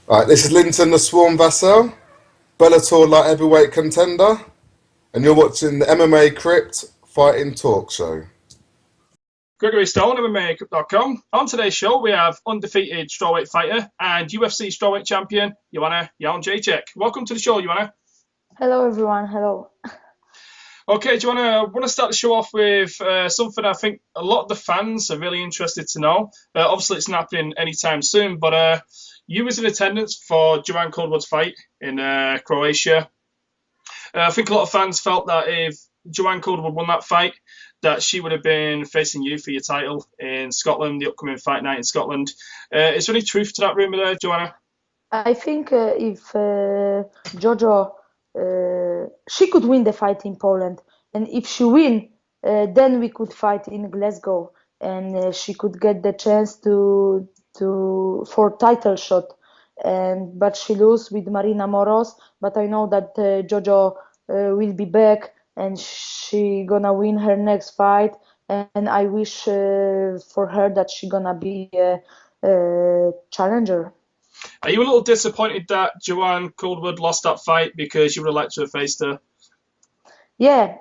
Right, this is Linton the Swarm Vassal, Bellator light heavyweight contender, and you're watching the MMA Crypt Fighting Talk Show. Gregory Stone, MMA.com. On today's show, we have undefeated strawweight fighter and UFC strawweight champion, Joanna Jedrzejczyk. Welcome to the show, Joanna. Hello, everyone. Hello. Okay, Joanna, I want to start the show off with something I think a lot of the fans are really interested to know. Obviously, it's not happening anytime soon, but you was in attendance for Joanne Calderwood's fight in Croatia. I think a lot of fans felt that if Joanne Calderwood won that fight, that she would have been facing you for your title in Scotland, the upcoming fight night in Scotland. Is there any truth to that rumour there, Joanna? I think if JoJo, she could win the fight in Poland, and if she win, then we could fight in Glasgow, and she could get the chance for title shot. But she lose with Marina Moros. But I know that JoJo will be back, and she gonna win her next fight. And I wish for her that she gonna be a challenger. Are you a little disappointed that Joanne Calderwood lost that fight because you would have liked to have faced her? Yeah,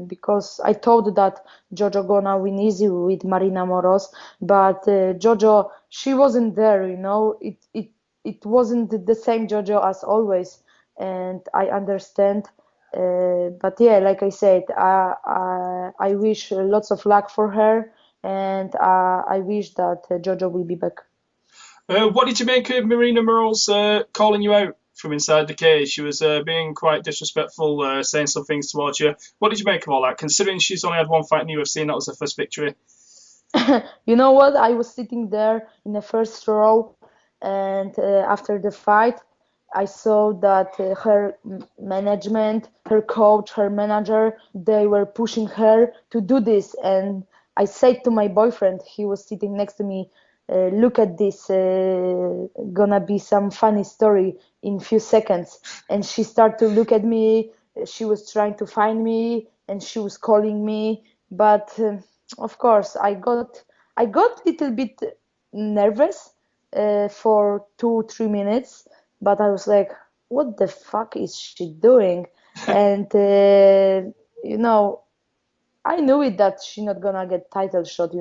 because I thought that Jojo gonna win easy with Marina Moros, but Jojo, she wasn't there, you know. It wasn't the same Jojo as always, and I understand. But yeah, like I said, I wish lots of luck for her, and I wish that Jojo will be back. What did you make of Marina Moros calling you out from inside the cage? She was being quite disrespectful, saying some things towards you. What did you make of all that, considering she's only had one fight in the UFC and that was her first victory? You know what? I was sitting there in the first row, and after the fight, I saw that her management, her coach, her manager, they were pushing her to do this. And I said to my boyfriend, he was sitting next to me, look at this, gonna be some funny story in few seconds. And she started to look at me. She was trying to find me, and she was calling me, but. Of course, I got little bit nervous for 2 3 minutes, but I was like, what the fuck is she doing? And you know, I knew it that she not gonna get title shot.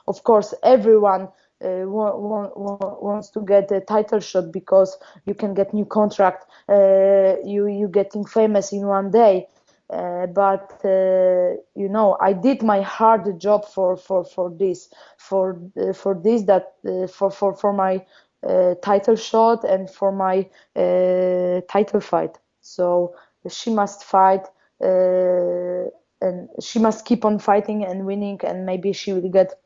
Of course, everyone wants to get a title shot because you can get new contract. You getting famous in one day. But I did my hard job for this for this that for my title shot and for my title fight. So she must fight. And she must keep on fighting and winning, and maybe she will get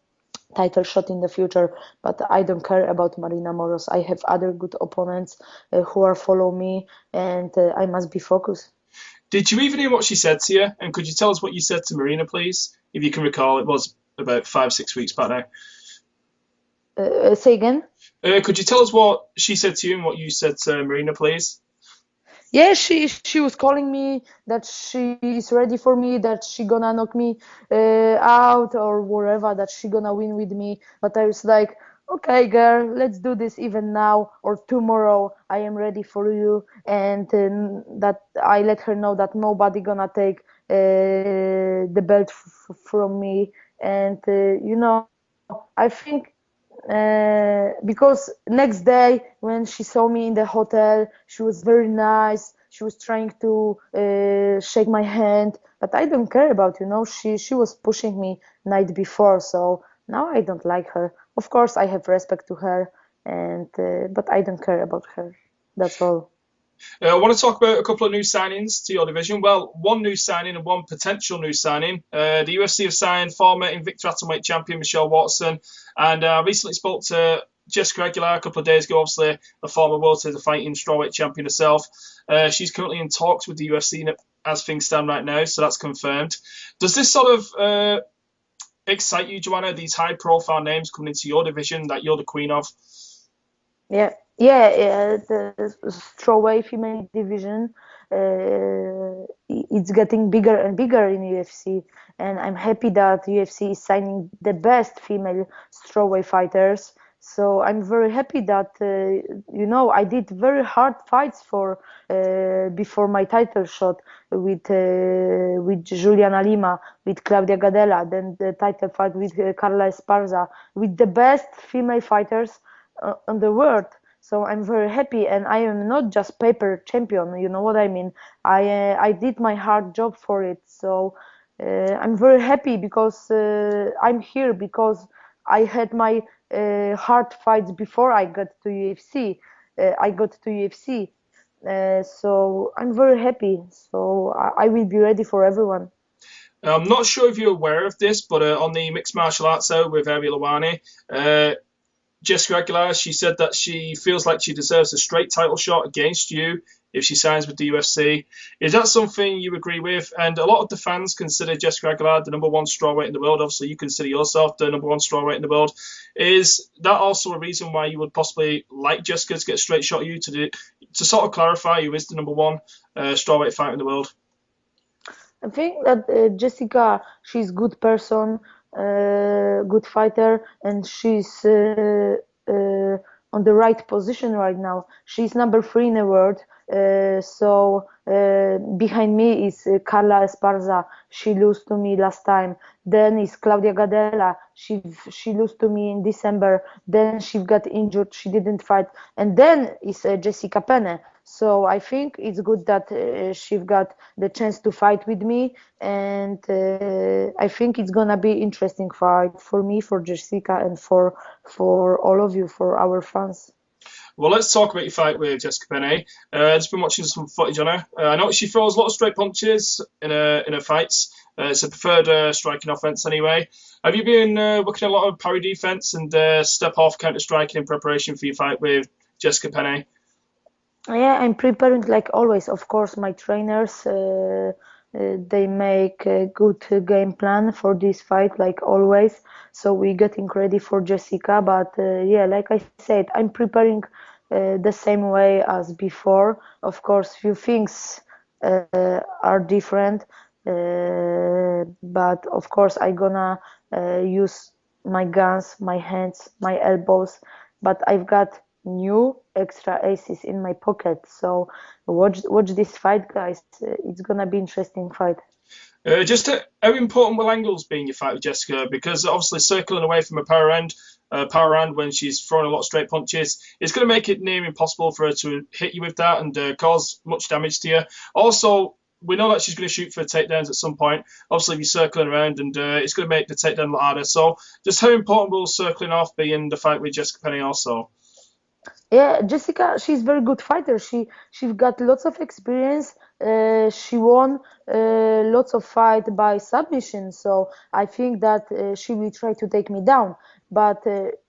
title shot in the future. But I don't care about Marina Moros. I have other good opponents who are follow me, and I must be focused. Did you even hear what she said to you? And could you tell us what you said to Marina, please? If you can recall, it was about 5-6 weeks back now. Say again? Could you tell us what she said to you and what you said to Marina, please? Yeah, she was calling me that she is ready for me, that she gonna knock me out or whatever, that she gonna win with me. But I was like, okay, girl, let's do this even now or tomorrow. I am ready for you, and that I let her know that nobody gonna take the belt from me. And I think because next day when she saw me in the hotel, she was very nice. She was trying to shake my hand, but I don't care about, she was pushing me night before, so now I don't like her. Of course, I have respect to her, and but I don't care about her. That's all. I want to talk about a couple of new signings to your division. Well, one new signing and one potential new signing. The UFC have signed former Invicta Atomweight champion Michelle Watson, and I recently spoke to Jessica Aguilar a couple of days ago, obviously a former World Series of Fighting strawweight champion herself. She's currently in talks with the UFC as things stand right now, so that's confirmed. Does this sort of excite you, Joanna, these high-profile names coming into your division that you're the queen of? Yeah, the strawweight female division, it's getting bigger and bigger in UFC, and I'm happy that UFC is signing the best female strawweight fighters. So I'm very happy that I did very hard fights for before my title shot with Juliana Lima, with Claudia Gadela, then the title fight with Carla Esparza, with the best female fighters on the world. So I'm very happy, and I am not just paper champion. You know what I mean? I did my hard job for it. So I'm very happy because I'm here because I had my hard fights before I got to UFC. I got to UFC, so I'm very happy. So I will be ready for everyone. I'm not sure if you're aware of this, but on the mixed martial arts show with Ariel Lawani, Jessica Aguilar, she said that she feels like she deserves a straight title shot against you if she signs with the UFC. Is that something you agree with? And a lot of the fans consider Jessica Aguilar the number one strawweight in the world. Obviously, you consider yourself the number one strawweight in the world. Is that also a reason why you would possibly like Jessica to get a straight shot at you to sort of clarify who is the number one strawweight fighter in the world? I think that Jessica, she's good person, good fighter, and she's on the right position right now. She's number 3 in the world. So behind me is Carla Esparza. She lost to me last time. Then is Claudia Gadela. She lost to me in December. Then she got injured. She didn't fight. And then is Jessica Penne. So I think it's good that she got the chance to fight with me, and I think it's gonna be interesting fight for me, for Jessica, and for all of you, for our fans. Well, let's talk about your fight with Jessica Penne. I've just been watching some footage on her. I know she throws a lot of straight punches in her fights. It's a preferred striking offense anyway. Have you been working a lot of parry defense and step off counter striking in preparation for your fight with Jessica Penne? Yeah, I'm preparing like always. Of course, my trainers they make a good game plan for this fight, like always. So we're getting ready for Jessica. But yeah, like I said, I'm preparing the same way as before. Of course, few things are different, but of course, I gonna use my guns, my hands, my elbows. But I've got new extra aces in my pocket. So watch this fight, guys. It's gonna be interesting fight. How important will angles be in your fight with Jessica? Because obviously circling away from a power hand when she's throwing a lot of straight punches, it's going to make it near impossible for her to hit you with that and cause much damage to you. Also, we know that she's going to shoot for takedowns at some point. Obviously, if you're circling around, and it's going to make the takedown a lot harder. So, just how important will circling off be in the fight with Jessica Penne also? Yeah, Jessica, she's very good fighter. She's got lots of experience. She won lots of fight by submission. So I think that she will try to take me down. But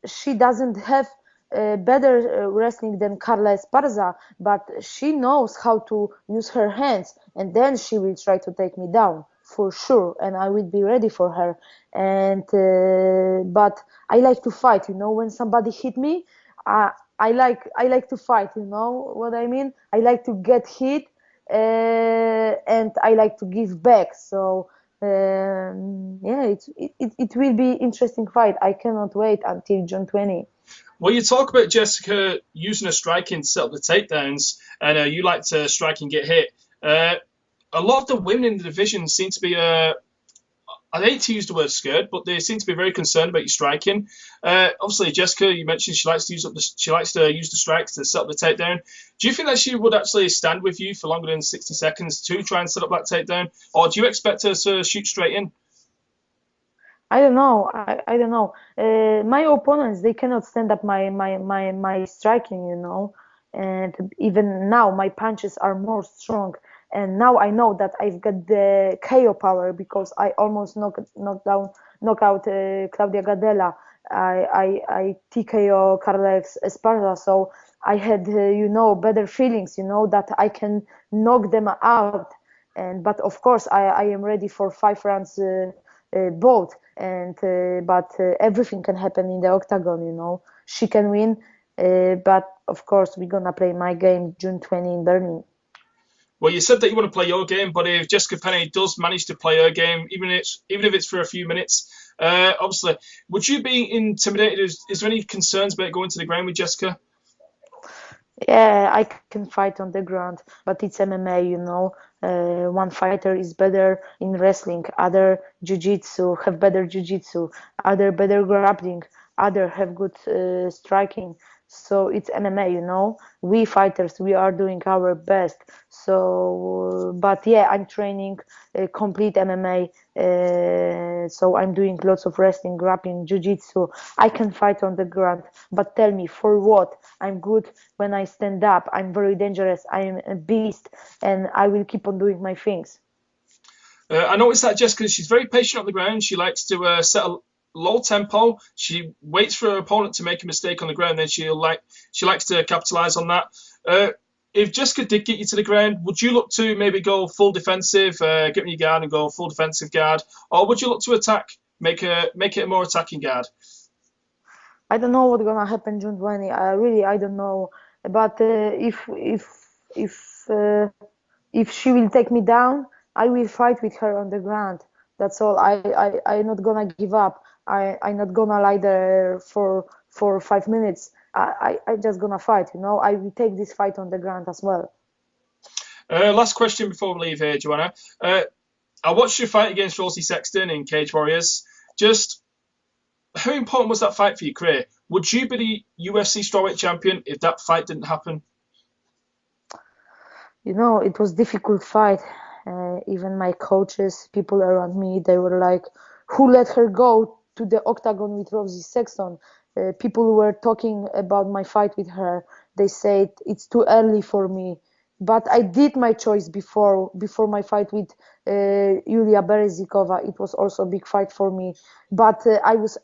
she doesn't have better wrestling than Carla Esparza. But she knows how to use her hands, and then she will try to take me down for sure. And I will be ready for her. And but I like to fight. When somebody hit me. I like to fight, you know what I mean? I like to get hit, and I like to give back. So yeah, it will be interesting fight. I cannot wait until June 20. Well, you talk about Jessica using her striking to set up the takedowns, and you like to strike and get hit. A lot of the women in the division seem to be I hate to use the word scared, but they seem to be very concerned about your striking. Obviously, Jessica, you mentioned she likes to use the strikes to set up the takedown. Do you think that she would actually stand with you for longer than 60 seconds to try and set up that takedown, or do you expect her to shoot straight in? I don't know. I don't know. My opponents, they cannot stand up my striking, and even now my punches are more strong. And now I know that I've got the KO power because I almost knock out Claudia Gadela. I TKO Carla Esparza, so I had better feelings, that I can knock them out. But of course I am ready for 5 rounds both. And but everything can happen in the octagon. She can win, but of course we're gonna play my game June 20 in Berlin. Well, you said that you want to play your game, but if Jessica Penne does manage to play her game, even if it's for a few minutes, obviously, would you be intimidated? Is there any concerns about going to the ground with Jessica? Yeah, I can fight on the ground, but it's MMA, you know. One fighter is better in wrestling, other jiu-jitsu have better jiu-jitsu, other better grappling, other have good striking. So it's MMA, you know. We fighters, we are doing our best. So, but yeah, I'm training complete MMA. So I'm doing lots of wrestling, grappling, jiu-jitsu. I can fight on the ground, but tell me for what? I'm good when I stand up. I'm very dangerous. I'm a beast, and I will keep on doing my things. I noticed that Jessica, she's very patient on the ground. She likes to set a low tempo. She waits for her opponent to make a mistake on the ground, then she likes to capitalize on that. If Jessica did get you to the ground, would you look to maybe go full defensive, get on your guard and go full defensive guard, or would you look to attack, make it a more attacking guard? I don't know what's gonna happen June 20. I don't know. But if if she will take me down, I will fight with her on the ground. That's all. I'm not gonna give up. I'm not gonna lie there for 5 minutes. I just gonna fight. You know, I will take this fight on the ground as well. Last question before we leave here, Joanna. I watched your fight against Rosie Sexton in Cage Warriors. Just how important was that fight for your career? Would you be the UFC strawweight champion if that fight didn't happen? You know, it was difficult fight. Even my coaches, people around me, they were like, "Who let her go to the octagon with Rosie Sexton?" People were talking about my fight with her. They said it's too early for me, but I did my choice before my fight with Yulia Berezikova. It was also a big fight for me, but I was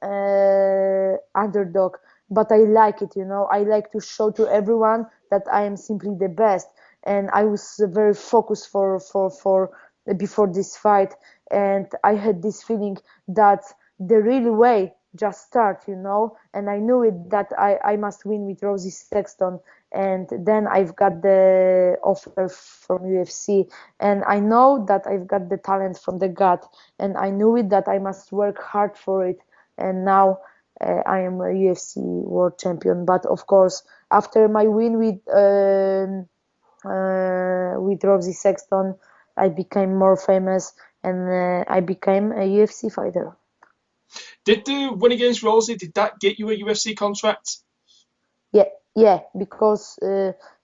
underdog. But I like it, you know. I like to show to everyone that I am simply the best, and I was very focused for before this fight, and I had this feeling that the real way just start, you know, and I knew it that I must win with Rosie Sexton, and then I've got the offer from UFC, and I know that I've got the talent from the gut, and I knew it that I must work hard for it, and now I am a UFC world champion. But of course, after my win with Rosie Sexton, I became more famous, and I became a UFC fighter. Did the win against Rosie, did that get you a UFC contract? Yeah, yeah, because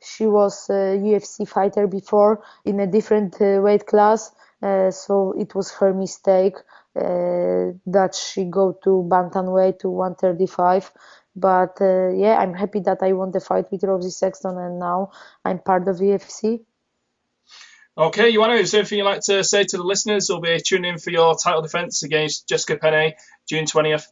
she was a UFC fighter before in a different weight class, so it was her mistake that she go to bantamweight to 135. But yeah, I'm happy that I won the fight with Rosie Sexton, and now I'm part of UFC. Okay, Joanna, is there anything you'd like to say to the listeners who'll be tuning in for your title defense against Jessica Penne, June 20th?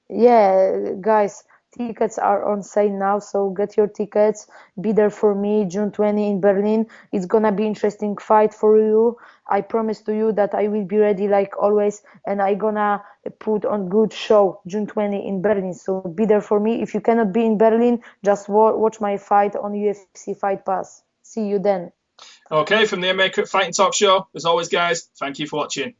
Yeah, guys, tickets are on sale now, so get your tickets. Be there for me, June 20 in Berlin. It's gonna be interesting fight for you. I promise to you that I will be ready like always, and I gonna put on good show June 20 in Berlin. So be there for me. If you cannot be in Berlin, just watch my fight on UFC Fight Pass. See you then. Okay, from the MMA Fighting Talk Show, as always, guys, thank you for watching.